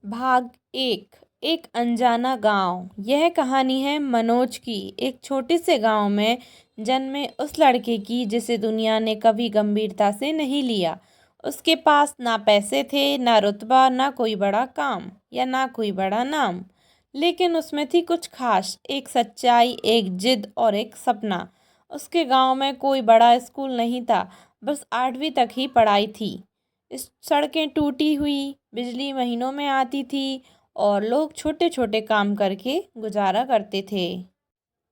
भाग एक अनजाना गांव। यह कहानी है मनोज की। एक छोटे से गांव में जन्मे उस लड़के की जिसे दुनिया ने कभी गंभीरता से नहीं लिया। उसके पास ना पैसे थे, ना रुतबा, ना कोई बड़ा काम या ना कोई बड़ा नाम। लेकिन उसमें थी कुछ खास, एक सच्चाई, एक जिद और एक सपना। उसके गांव में कोई बड़ा स्कूल नहीं था, बस 8वीं तक ही पढ़ाई थी। इस सड़कें टूटी हुई, बिजली महीनों में आती थी और लोग छोटे छोटे काम करके गुजारा करते थे।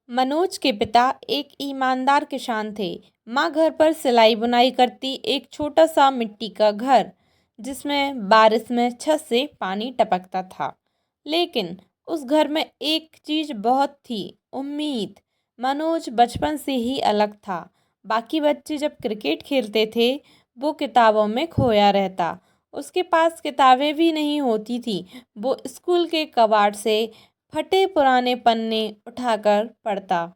मनोज के पिता एक ईमानदार किसान थे। माँ घर पर सिलाई बुनाई करती, एक छोटा सा मिट्टी का घर जिसमें बारिश में छत से पानी टपकता था। लेकिन उस घर में एक चीज बहुत थी, उम्मीद। मनोज बचपन से ही अलग था। बाकी बच्चे जब क्रिकेट खेलते थे, वो किताबों में खोया रहता। उसके पास किताबें भी नहीं होती थी। वो स्कूल के कबाड़ से फटे पुराने पन्ने उठाकर पढ़ता।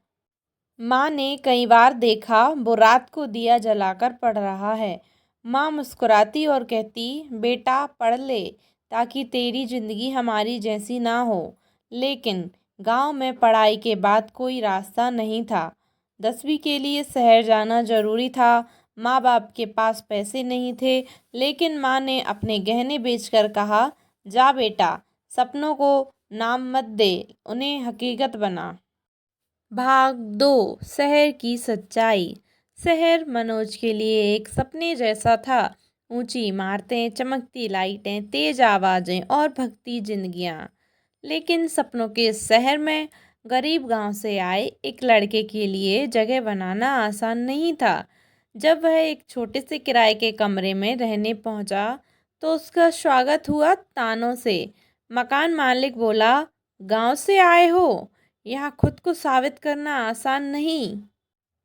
माँ ने कई बार देखा वो रात को दिया जलाकर पढ़ रहा है। माँ मुस्कुराती और कहती, बेटा पढ़ ले, ताकि तेरी जिंदगी हमारी जैसी ना हो। लेकिन गांव में पढ़ाई के बाद कोई रास्ता नहीं था। 10वीं के लिए शहर जाना जरूरी था। माँ बाप के पास पैसे नहीं थे, लेकिन माँ ने अपने गहने बेचकर कहा, जा बेटा, सपनों को नाम मत दे, उन्हें हकीकत बना। भाग 2, शहर की सच्चाई। शहर मनोज के लिए एक सपने जैसा था। ऊंची इमारतें, चमकती लाइटें, तेज आवाजें और भगती जिंदगियां। लेकिन सपनों के इस शहर में गरीब गांव से आए एक लड़के के लिए जगह बनाना आसान नहीं था। जब वह एक छोटे से किराए के कमरे में रहने पहुंचा, तो उसका स्वागत हुआ तानों से। मकान मालिक बोला, गांव से आए हो, यहाँ खुद को साबित करना आसान नहीं।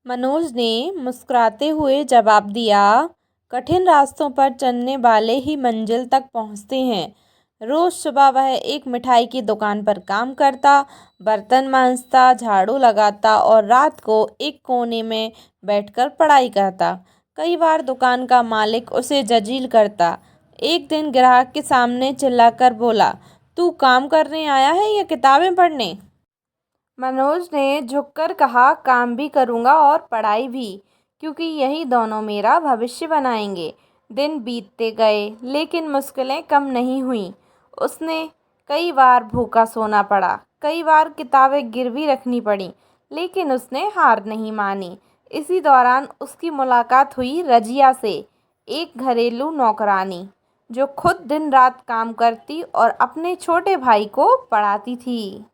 मनोज ने मुस्कुराते हुए जवाब दिया, कठिन रास्तों पर चलने वाले ही मंजिल तक पहुँचते हैं। रोज सुबह वह एक मिठाई की दुकान पर काम करता, बर्तन मांजता, झाड़ू लगाता और रात को एक कोने में बैठकर पढ़ाई करता। कई बार दुकान का मालिक उसे जजील करता। एक दिन ग्राहक के सामने चिल्लाकर बोला, तू काम करने आया है या किताबें पढ़ने? मनोज ने झुककर कहा, काम भी करूँगा और पढ़ाई भी, क्योंकि यही दोनों मेरा भविष्य बनाएंगे। दिन बीतते गए, लेकिन मुश्किलें कम नहीं हुईं। उसने कई बार भूखा सोना पड़ा, कई बार किताबें गिरवी रखनी पड़ी, लेकिन उसने हार नहीं मानी। इसी दौरान उसकी मुलाकात हुई रजिया से, एक घरेलू नौकरानी जो खुद दिन रात काम करती और अपने छोटे भाई को पढ़ाती थी।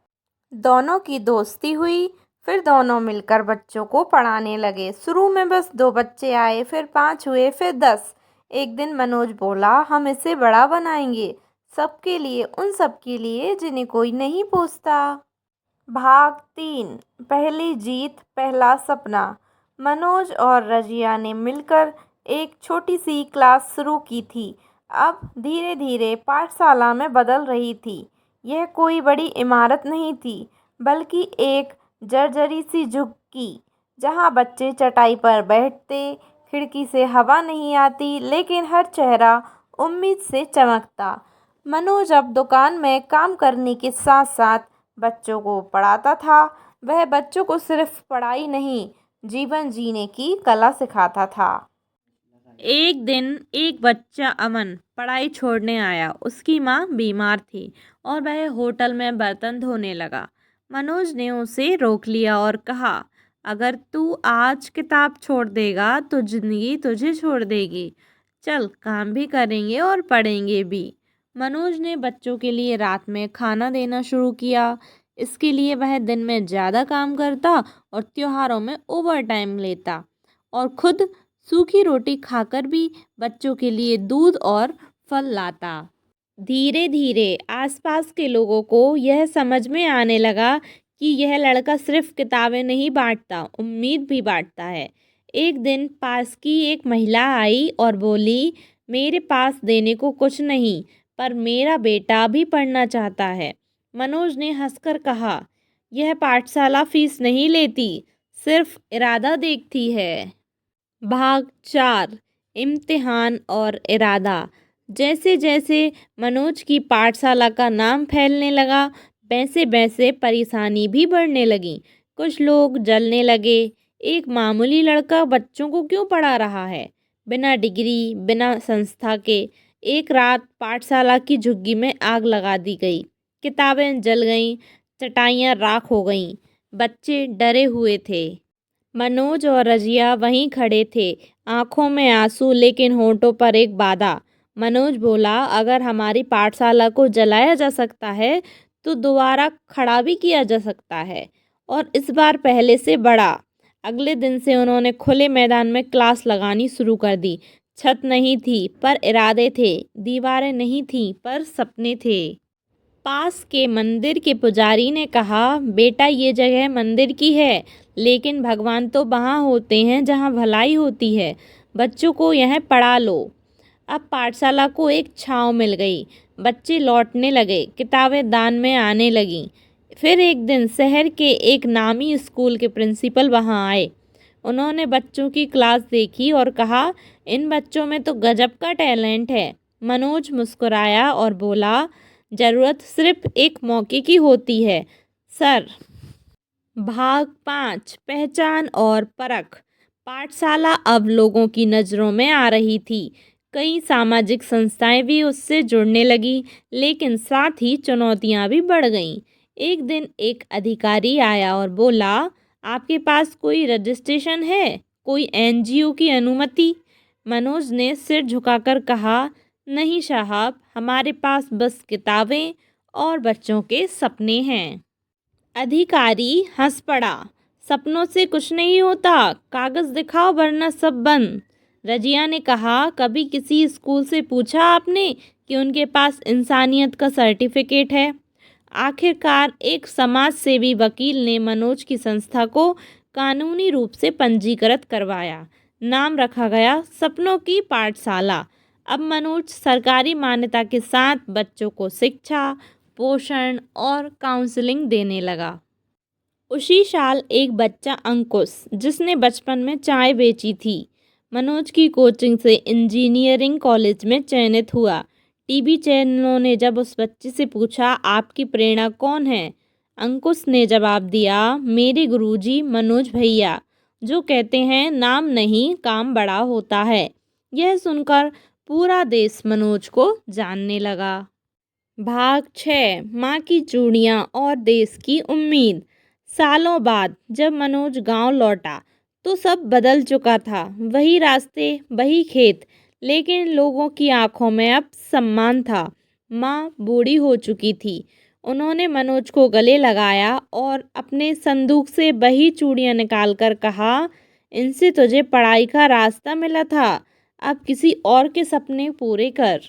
दोनों की दोस्ती हुई, फिर दोनों मिलकर बच्चों को पढ़ाने लगे। शुरू में बस 2 बच्चे आए, फिर 5 हुए, फिर 10। एक दिन मनोज बोला, हम इसे बड़ा बनाएंगे, सबके लिए, उन सब के लिए जिन्हें कोई नहीं पूछता। भाग 3, पहली जीत, पहला सपना। मनोज और रजिया ने मिलकर एक छोटी सी क्लास शुरू की थी। अब धीरे धीरे पाठशाला में बदल रही थी। यह कोई बड़ी इमारत नहीं थी, बल्कि एक जर्जरी सी झुग्गी, जहाँ बच्चे चटाई पर बैठते। खिड़की से हवा नहीं आती, लेकिन हर चेहरा उम्मीद से चमकता। मनोज अब दुकान में काम करने के साथ साथ बच्चों को पढ़ाता था। वह बच्चों को सिर्फ पढ़ाई नहीं, जीवन जीने की कला सिखाता था। एक दिन एक बच्चा अमन पढ़ाई छोड़ने आया। उसकी माँ बीमार थी और वह होटल में बर्तन धोने लगा। मनोज ने उसे रोक लिया और कहा, अगर तू आज किताब छोड़ देगा तो जिंदगी तुझे छोड़ देगी। चल, काम भी करेंगे और पढ़ेंगे भी। मनोज ने बच्चों के लिए रात में खाना देना शुरू किया। इसके लिए वह दिन में ज़्यादा काम करता और त्योहारों में ओवर टाइम लेता, और खुद सूखी रोटी खाकर भी बच्चों के लिए दूध और फल लाता। धीरे धीरे आसपास के लोगों को यह समझ में आने लगा कि यह लड़का सिर्फ किताबें नहीं बांटता, उम्मीद भी बांटता है। एक दिन पास की एक महिला आई और बोली, मेरे पास देने को कुछ नहीं, पर मेरा बेटा भी पढ़ना चाहता है। मनोज ने हंसकर कहा, यह पाठशाला फीस नहीं लेती, सिर्फ इरादा देखती है। भाग 4, इम्तिहान और इरादा। जैसे जैसे मनोज की पाठशाला का नाम फैलने लगा, वैसे वैसे परेशानी भी बढ़ने लगी। कुछ लोग जलने लगे, एक मामूली लड़का बच्चों को क्यों पढ़ा रहा है, बिना डिग्री, बिना संस्था के। एक रात पाठशाला की झुग्गी में आग लगा दी गई, किताबें जल गईं, चटाइयाँ राख हो गईं। बच्चे डरे हुए थे। मनोज और रजिया वहीं खड़े थे, आंखों में आंसू लेकिन होठों पर एक वादा। मनोज बोला, अगर हमारी पाठशाला को जलाया जा सकता है तो दोबारा खड़ा भी किया जा सकता है, और इस बार पहले से बड़ा। अगले दिन से उन्होंने खुले मैदान में क्लास लगानी शुरू कर दी। छत नहीं थी पर इरादे थे, दीवारें नहीं थीं पर सपने थे। पास के मंदिर के पुजारी ने कहा, बेटा ये जगह मंदिर की है, लेकिन भगवान तो वहाँ होते हैं जहाँ भलाई होती है। बच्चों को यह पढ़ा लो। अब पाठशाला को एक छाँव मिल गई। बच्चे लौटने लगे, किताबें दान में आने लगीं। फिर एक दिन शहर के एक नामी स्कूल के प्रिंसिपल वहाँ आए। उन्होंने बच्चों की क्लास देखी और कहा, इन बच्चों में तो गजब का टैलेंट है। मनोज मुस्कुराया और बोला, ज़रूरत सिर्फ एक मौके की होती है सर। भाग 5, पहचान और परख। पाठशाला अब लोगों की नज़रों में आ रही थी। कई सामाजिक संस्थाएं भी उससे जुड़ने लगी, लेकिन साथ ही चुनौतियां भी बढ़ गईं। एक दिन एक अधिकारी आया और बोला, आपके पास कोई रजिस्ट्रेशन है, कोई एनजीओ की अनुमति? मनोज ने सिर झुकाकर कहा, नहीं साहब, हमारे पास बस किताबें और बच्चों के सपने हैं। अधिकारी हंस पड़ा, सपनों से कुछ नहीं होता, कागज दिखाओ वरना सब बंद। रजिया ने कहा, कभी किसी स्कूल से पूछा आपने कि उनके पास इंसानियत का सर्टिफिकेट है? आखिरकार एक समाज सेवी वकील ने मनोज की संस्था को कानूनी रूप से पंजीकृत करवाया। नाम रखा गया सपनों की पाठशाला। अब मनोज सरकारी मान्यता के साथ बच्चों को शिक्षा, पोषण और काउंसलिंग देने लगा। उसी साल एक बच्चा अंकुश, जिसने बचपन में चाय बेची थी, मनोज की कोचिंग से इंजीनियरिंग कॉलेज में चयनित हुआ। टीवी चैनलों ने जब उस बच्चे से पूछा, आपकी प्रेरणा कौन है, अंकुश ने जवाब दिया, मेरे गुरुजी मनोज भैया, जो कहते हैं नाम नहीं काम बड़ा होता है। यह सुनकर पूरा देश मनोज को जानने लगा। भाग 6, माँ की चूड़ियाँ और देश की उम्मीद। सालों बाद जब मनोज गांव लौटा तो सब बदल चुका था। वही रास्ते, वही खेत, लेकिन लोगों की आंखों में अब सम्मान था। माँ बूढ़ी हो चुकी थी। उन्होंने मनोज को गले लगाया और अपने संदूक से वही चूड़ियाँ निकालकर कहा, इनसे तुझे पढ़ाई का रास्ता मिला था, अब किसी और के सपने पूरे कर।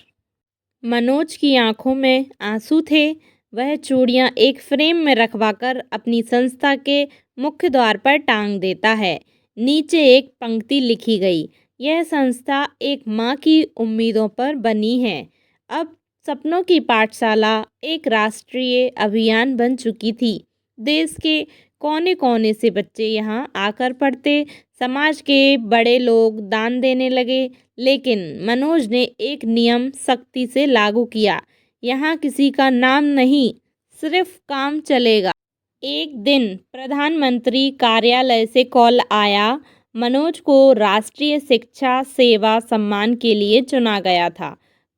मनोज की आंखों में आंसू थे। वह चूड़ियाँ एक फ्रेम में रखवाकर अपनी संस्था के मुख्य द्वार पर टांग देता है। नीचे एक पंक्ति लिखी गई, यह संस्था एक माँ की उम्मीदों पर बनी है। अब सपनों की पाठशाला एक राष्ट्रीय अभियान बन चुकी थी। देश के कोने कोने से बच्चे यहाँ आकर पढ़ते। समाज के बड़े लोग दान देने लगे, लेकिन मनोज ने एक नियम सख्ती से लागू किया, यहाँ किसी का नाम नहीं, सिर्फ काम चलेगा। एक दिन प्रधानमंत्री कार्यालय से कॉल आया। मनोज को राष्ट्रीय शिक्षा सेवा सम्मान के लिए चुना गया था।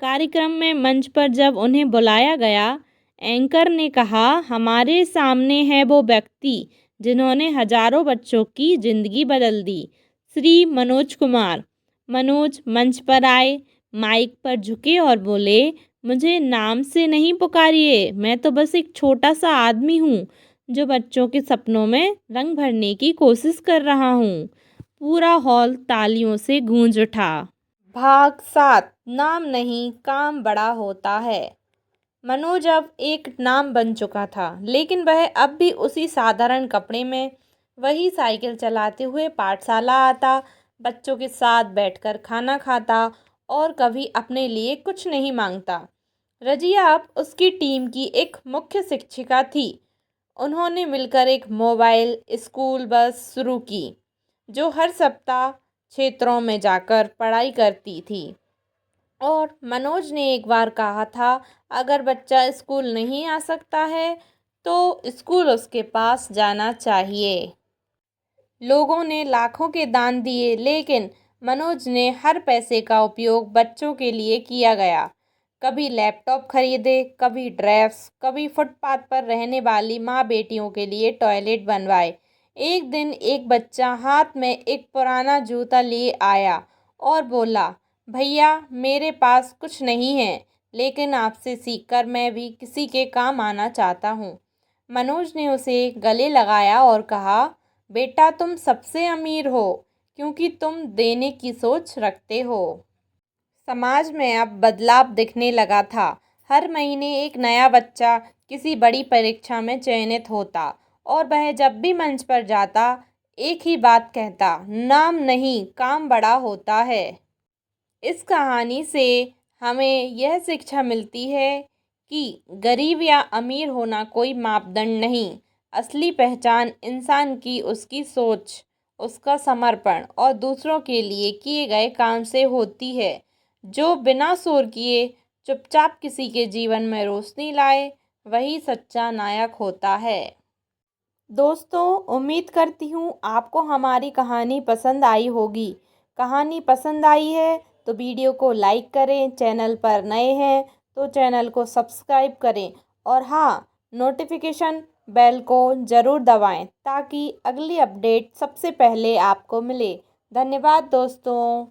कार्यक्रम में मंच पर जब उन्हें बुलाया गया, एंकर ने कहा, हमारे सामने है वो व्यक्ति जिन्होंने हजारों बच्चों की जिंदगी बदल दी, श्री मनोज कुमार। मनोज मंच पर आए, माइक पर झुके और बोले, मुझे नाम से नहीं पुकारिए, मैं तो बस एक छोटा सा आदमी हूँ जो बच्चों के सपनों में रंग भरने की कोशिश कर रहा हूँ। पूरा हॉल तालियों से गूंज उठा। भाग 7, नाम नहीं काम बड़ा होता है। मनोज अब एक नाम बन चुका था, लेकिन वह अब भी उसी साधारण कपड़े में, वही साइकिल चलाते हुए पाठशाला आता, बच्चों के साथ बैठकर खाना खाता और कभी अपने लिए कुछ नहीं मांगता। रजिया अब उसकी टीम की एक मुख्य शिक्षिका थी। उन्होंने मिलकर एक मोबाइल स्कूल बस शुरू की, जो हर सप्ताह क्षेत्रों में जाकर पढ़ाई करती थी। और मनोज ने एक बार कहा था, अगर बच्चा स्कूल नहीं आ सकता है तो स्कूल उसके पास जाना चाहिए। लोगों ने लाखों के दान दिए, लेकिन मनोज ने हर पैसे का उपयोग बच्चों के लिए किया गया। कभी लैपटॉप खरीदे, कभी ड्रेस, कभी फुटपाथ पर रहने वाली माँ बेटियों के लिए टॉयलेट बनवाए। एक दिन एक बच्चा हाथ में एक पुराना जूता लिए आया और बोला, भैया मेरे पास कुछ नहीं है, लेकिन आपसे सीखकर मैं भी किसी के काम आना चाहता हूँ। मनोज ने उसे गले लगाया और कहा, बेटा तुम सबसे अमीर हो, क्योंकि तुम देने की सोच रखते हो। समाज में अब बदलाव दिखने लगा था। हर महीने एक नया बच्चा किसी बड़ी परीक्षा में चयनित होता और वह जब भी मंच पर जाता एक ही बात कहता, नाम नहीं काम बड़ा होता है। इस कहानी से हमें यह शिक्षा मिलती है कि गरीब या अमीर होना कोई मापदंड नहीं। असली पहचान इंसान की उसकी सोच, उसका समर्पण और दूसरों के लिए किए गए काम से होती है। जो बिना शोर किए चुपचाप किसी के जीवन में रोशनी लाए, वही सच्चा नायक होता है। दोस्तों, उम्मीद करती हूँ आपको हमारी कहानी पसंद आई होगी। कहानी पसंद आई है तो वीडियो को लाइक करें, चैनल पर नए हैं तो चैनल को सब्सक्राइब करें और हाँ, नोटिफिकेशन बेल को ज़रूर दबाएं ताकि अगली अपडेट सबसे पहले आपको मिले। धन्यवाद दोस्तों।